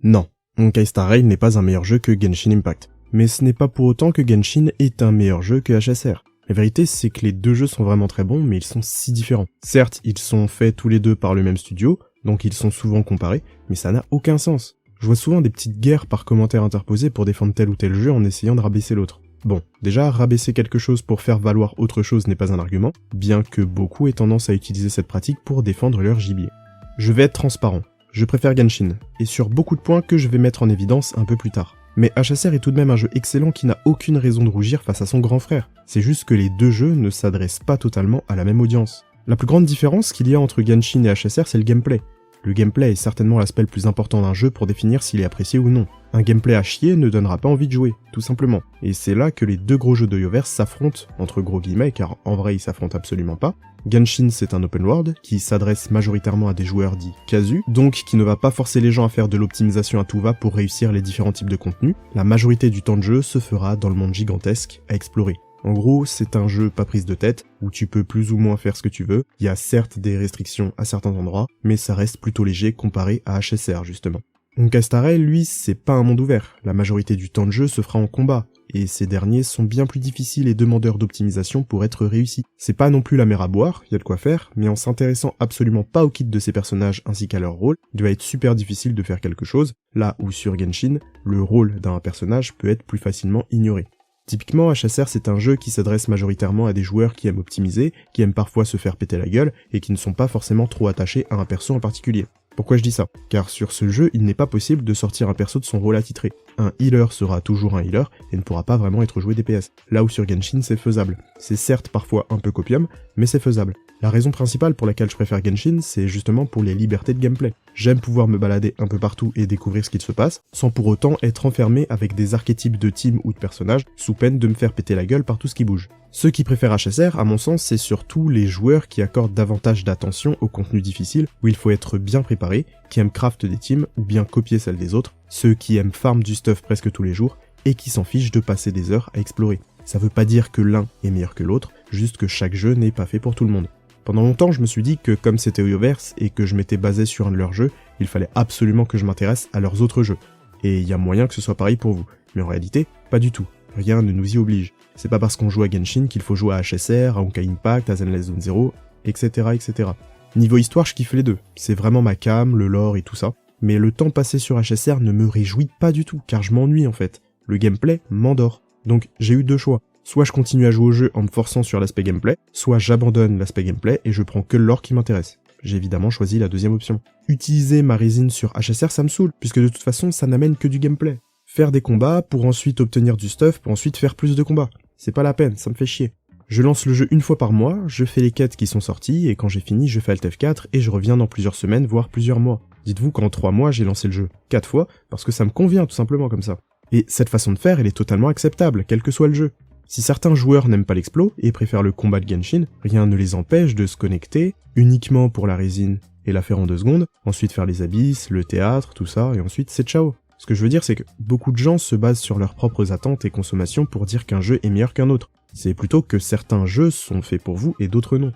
Non, Honkai Star Rail n'est pas un meilleur jeu que Genshin Impact. Mais ce n'est pas pour autant que Genshin est un meilleur jeu que HSR. La vérité, c'est que les deux jeux sont vraiment très bons, mais ils sont si différents. Certes, ils sont faits tous les deux par le même studio, donc ils sont souvent comparés, mais ça n'a aucun sens. Je vois souvent des petites guerres par commentaires interposés pour défendre tel ou tel jeu en essayant de rabaisser l'autre. Bon, déjà, rabaisser quelque chose pour faire valoir autre chose n'est pas un argument, bien que beaucoup aient tendance à utiliser cette pratique pour défendre leur gibier. Je vais être transparent. Je préfère Genshin, et sur beaucoup de points que je vais mettre en évidence un peu plus tard. Mais HSR est tout de même un jeu excellent qui n'a aucune raison de rougir face à son grand frère. C'est juste que les deux jeux ne s'adressent pas totalement à la même audience. La plus grande différence qu'il y a entre Genshin et HSR, c'est le gameplay. Le gameplay est certainement l'aspect le plus important d'un jeu pour définir s'il est apprécié ou non. Un gameplay à chier ne donnera pas envie de jouer, tout simplement. Et c'est là que les deux gros jeux de Yoverse s'affrontent, entre gros guillemets, car en vrai ils s'affrontent absolument pas. Genshin c'est un open world, qui s'adresse majoritairement à des joueurs dits casus, donc qui ne va pas forcer les gens à faire de l'optimisation à tout va pour réussir les différents types de contenus. La majorité du temps de jeu se fera dans le monde gigantesque à explorer. En gros, c'est un jeu pas prise de tête, où tu peux plus ou moins faire ce que tu veux. Il y a certes des restrictions à certains endroits, mais ça reste plutôt léger comparé à HSR justement. Honkai Star Rail, lui, c'est pas un monde ouvert. La majorité du temps de jeu se fera en combat, et ces derniers sont bien plus difficiles et demandeurs d'optimisation pour être réussis. C'est pas non plus la mer à boire, y a de quoi faire, mais en s'intéressant absolument pas au kit de ces personnages ainsi qu'à leur rôle, il va être super difficile de faire quelque chose, là où sur Genshin, le rôle d'un personnage peut être plus facilement ignoré. Typiquement, HSR c'est un jeu qui s'adresse majoritairement à des joueurs qui aiment optimiser, qui aiment parfois se faire péter la gueule, et qui ne sont pas forcément trop attachés à un perso en particulier. Pourquoi je dis ça? Car sur ce jeu, il n'est pas possible de sortir un perso de son rôle attitré. Un healer sera toujours un healer, et ne pourra pas vraiment être joué DPS. Là où sur Genshin c'est faisable. C'est certes parfois un peu copium, mais c'est faisable. La raison principale pour laquelle je préfère Genshin, c'est justement pour les libertés de gameplay. J'aime pouvoir me balader un peu partout et découvrir ce qu'il se passe, sans pour autant être enfermé avec des archétypes de team ou de personnages, sous peine de me faire péter la gueule par tout ce qui bouge. Ceux qui préfèrent HSR, à mon sens, c'est surtout les joueurs qui accordent davantage d'attention au contenu difficile, où il faut être bien préparé, qui aiment craft des teams, ou bien copier celles des autres, ceux qui aiment farm du stuff presque tous les jours, et qui s'en fichent de passer des heures à explorer. Ça veut pas dire que l'un est meilleur que l'autre, juste que chaque jeu n'est pas fait pour tout le monde. Pendant longtemps, je me suis dit que comme c'était Yoverse et que je m'étais basé sur un de leurs jeux, il fallait absolument que je m'intéresse à leurs autres jeux. Et il y a moyen que ce soit pareil pour vous. Mais en réalité, pas du tout. Rien ne nous y oblige. C'est pas parce qu'on joue à Genshin qu'il faut jouer à HSR, à Honkai Impact, à Zenless Zone Zero, etc., etc. Niveau histoire, je kiffe les deux. C'est vraiment ma cam, le lore et tout ça. Mais le temps passé sur HSR ne me réjouit pas du tout, car je m'ennuie en fait. Le gameplay m'endort. Donc j'ai eu deux choix. Soit je continue à jouer au jeu en me forçant sur l'aspect gameplay, soit j'abandonne l'aspect gameplay et je prends que le lore qui m'intéresse. J'ai évidemment choisi la deuxième option. Utiliser ma résine sur HSR, ça me saoule, puisque de toute façon, ça n'amène que du gameplay. Faire des combats pour ensuite obtenir du stuff, pour ensuite faire plus de combats. C'est pas la peine, ça me fait chier. Je lance le jeu une fois par mois, je fais les quêtes qui sont sorties, et quand j'ai fini, je fais Alt F4 et je reviens dans plusieurs semaines, voire plusieurs mois. Dites-vous qu'en 3 mois, j'ai lancé le jeu 4 fois, parce que ça me convient tout simplement comme ça. Et cette façon de faire, elle est totalement acceptable, quel que soit le jeu. Si certains joueurs n'aiment pas l'explo et préfèrent le combat de Genshin, rien ne les empêche de se connecter uniquement pour la résine et la faire en 2 secondes, ensuite faire les abysses, le théâtre, tout ça, et ensuite c'est ciao. Ce que je veux dire, c'est que beaucoup de gens se basent sur leurs propres attentes et consommations pour dire qu'un jeu est meilleur qu'un autre. C'est plutôt que certains jeux sont faits pour vous et d'autres non.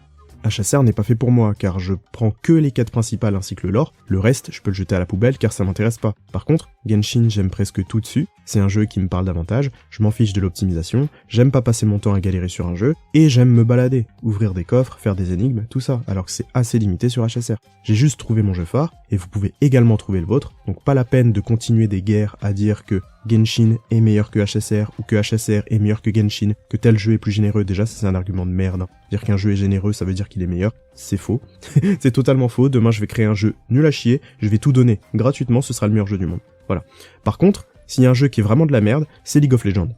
HSR n'est pas fait pour moi, car je prends que les quêtes principales ainsi que le lore, le reste je peux le jeter à la poubelle car ça m'intéresse pas. Par contre, Genshin j'aime presque tout dessus, c'est un jeu qui me parle davantage, je m'en fiche de l'optimisation, j'aime pas passer mon temps à galérer sur un jeu, et j'aime me balader, ouvrir des coffres, faire des énigmes, tout ça, alors que c'est assez limité sur HSR. J'ai juste trouvé mon jeu phare, et vous pouvez également trouver le vôtre, donc pas la peine de continuer des guerres à dire que Genshin est meilleur que HSR, ou que HSR est meilleur que Genshin, que tel jeu est plus généreux. Déjà, c'est un argument de merde. Dire qu'un jeu est généreux, ça veut dire qu'il est meilleur. C'est faux. C'est totalement faux. Demain, je vais créer un jeu nul à chier, je vais tout donner. Gratuitement, ce sera le meilleur jeu du monde. Voilà. Par contre, s'il y a un jeu qui est vraiment de la merde, c'est League of Legends.